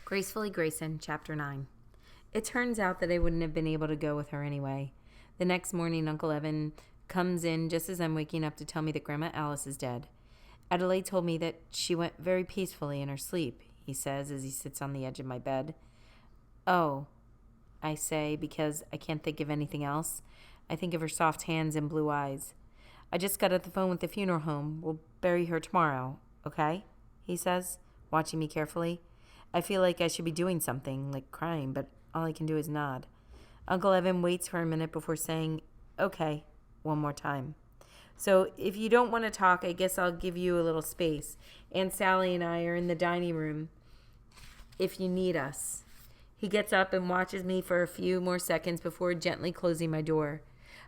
Gracefully, Grayson, Chapter 9. It turns out that I wouldn't have been able to go with her anyway. The next morning, Uncle Evan comes in just as I'm waking up to tell me that Grandma Alice is dead. Adelaide told me that she went very peacefully in her sleep, he says as he sits on the edge of my bed. Oh, I say, because I can't think of anything else. I think of her soft hands and blue eyes. I just got off the phone with the funeral home. We'll bury her tomorrow, okay? He says, watching me carefully. I feel like I should be doing something, like crying, but all I can do is nod. Uncle Evan waits for a minute before saying, okay, one more time. So if you don't want to talk, I guess I'll give you a little space. Aunt Sally and I are in the dining room if you need us. He gets up and watches me for a few more seconds before gently closing my door.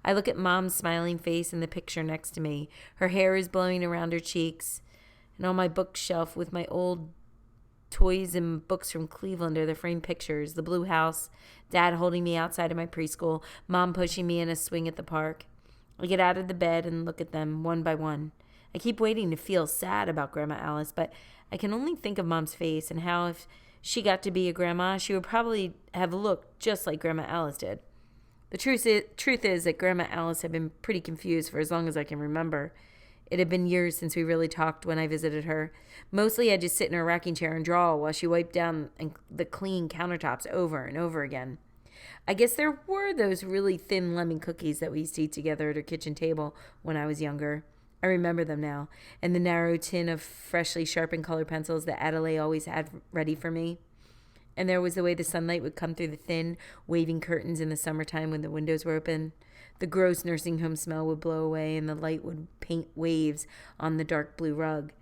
I look at Mom's smiling face in the picture next to me. Her hair is blowing around her cheeks. And on my bookshelf with my old toys and books from Cleveland are the framed pictures. The blue house, Dad holding me outside of my preschool, Mom pushing me in a swing at the park. I get out of the bed and look at them one by one. I keep waiting to feel sad about Grandma Alice, but I can only think of Mom's face and how if she got to be a grandma, she would probably have looked just like Grandma Alice did. The truth is that Grandma Alice had been pretty confused for as long as I can remember. It had been years since we really talked when I visited her. Mostly I'd just sit in her rocking chair and draw while she wiped down the clean countertops over and over again. I guess there were those really thin lemon cookies that we used to eat together at her kitchen table when I was younger. I remember them now, and the narrow tin of freshly sharpened colored pencils that Adelaide always had ready for me. And there was the way the sunlight would come through the thin, waving curtains in the summertime when the windows were open. The gross nursing home smell would blow away, and the light would paint waves on the dark blue rug.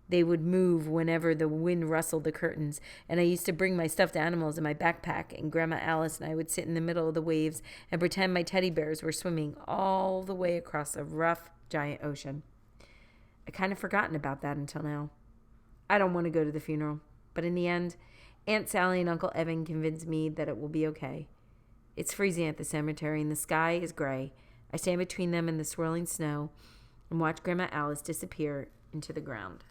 They would move whenever the wind rustled the curtains, and I used to bring my stuffed animals in my backpack, and Grandma Alice and I would sit in the middle of the waves and pretend my teddy bears were swimming all the way across a rough, giant ocean. I'd kind of forgotten about that until now. I don't want to go to the funeral, but in the end, Aunt Sally and Uncle Evan convinced me that it will be okay. It's freezing at the cemetery, and the sky is gray. I stand between them and the swirling snow and watch Grandma Alice disappear into the ground.